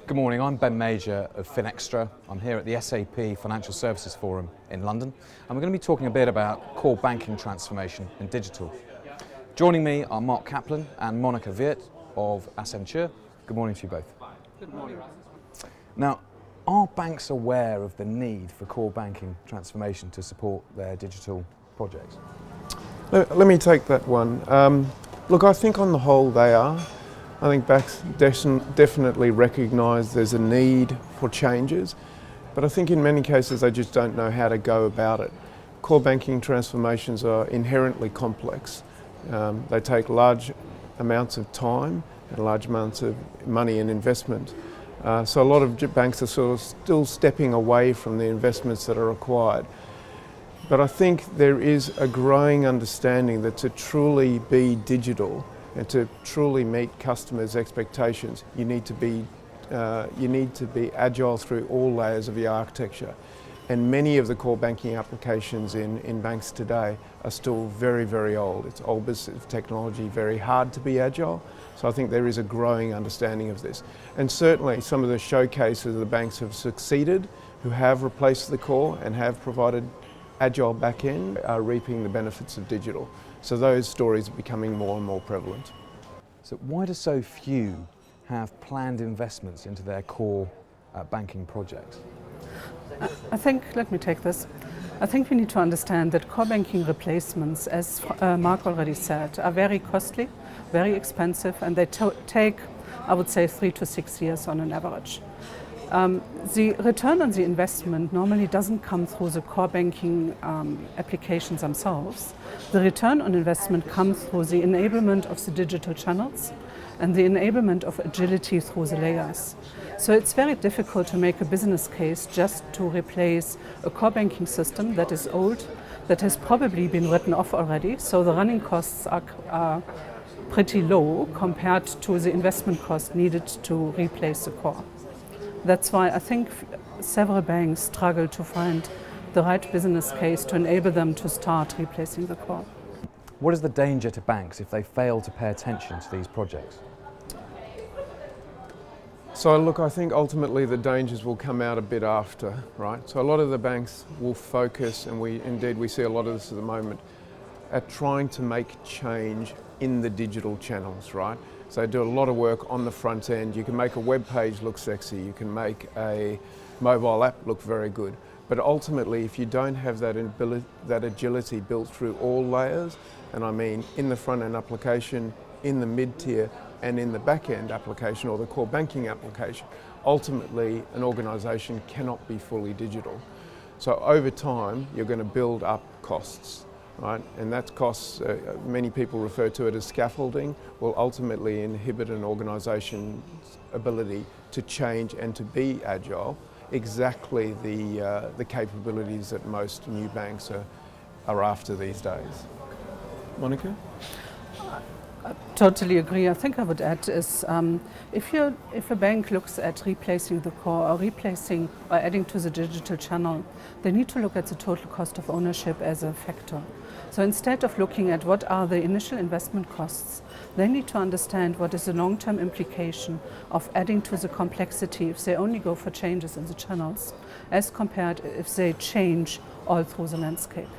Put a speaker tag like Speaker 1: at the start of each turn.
Speaker 1: Good morning, I'm Ben Major of Finextra. I'm here at the SAP Financial Services Forum in London, and we're going to be talking a bit about core banking transformation and digital. Joining me are Mark Kaplan and Monika Wirth of Accenture. Good morning to you both.
Speaker 2: Good morning.
Speaker 1: Now, are banks aware of the need for core banking transformation to support their digital projects?
Speaker 2: Let me take that one. Look, I think on the whole they are. I think banks definitely recognise there's a need for changes, but I think in many cases they just don't know how to go about it. Core banking transformations are inherently complex. They take large amounts of time and large amounts of money and investment. So a lot of banks are sort of still stepping away from the investments that are required. But I think there is a growing understanding that to truly be digital and to truly meet customers' expectations, you need to be agile through all layers of the architecture. And many of the core banking applications in banks today are still very, very old. It's old bits of technology, very hard to be agile. So I think there is a growing understanding of this. And certainly some of the showcases of the banks have succeeded, who have replaced the core and have provided agile back-end, are reaping the benefits of digital. So those stories are becoming more and more prevalent.
Speaker 1: So why do so few have planned investments into their core banking projects?
Speaker 3: Let me take this. I think we need to understand that core banking replacements, as Mark already said, are very costly, very expensive, and they take, I would say, 3 to 6 years on an average. The return on the investment normally doesn't come through the core banking applications themselves. The return on investment comes through the enablement of the digital channels and the enablement of agility through the layers. So it's very difficult to make a business case just to replace a core banking system that is old, that has probably been written off already, so the running costs are pretty low compared to the investment cost needed to replace the core. That's why I think several banks struggle to find the right business case to enable them to start replacing the core.
Speaker 1: What is the danger to banks if they fail to pay attention to these projects?
Speaker 2: So look, I think ultimately the dangers will come out a bit after, right? So a lot of the banks will focus, and we see a lot of this at the moment, at trying to make change in the digital channels, right? So they do a lot of work on the front end. You can make a web page look sexy, you can make a mobile app look very good. But ultimately, if you don't have that agility built through all layers, and I mean in the front end application, in the mid-tier, and in the back-end application or the core banking application, ultimately an organisation cannot be fully digital. So over time, you're going to build up costs, right? And that costs, many people refer to it as scaffolding, will ultimately inhibit an organisation's ability to change and to be agile, exactly the capabilities that most new banks are after these days. Monika?
Speaker 3: I totally agree. I think I would add is if a bank looks at replacing the core or replacing or adding to the digital channel, they need to look at the total cost of ownership as a factor. So instead of looking at what are the initial investment costs, they need to understand what is the long-term implication of adding to the complexity if they only go for changes in the channels, as compared if they change all through the landscape.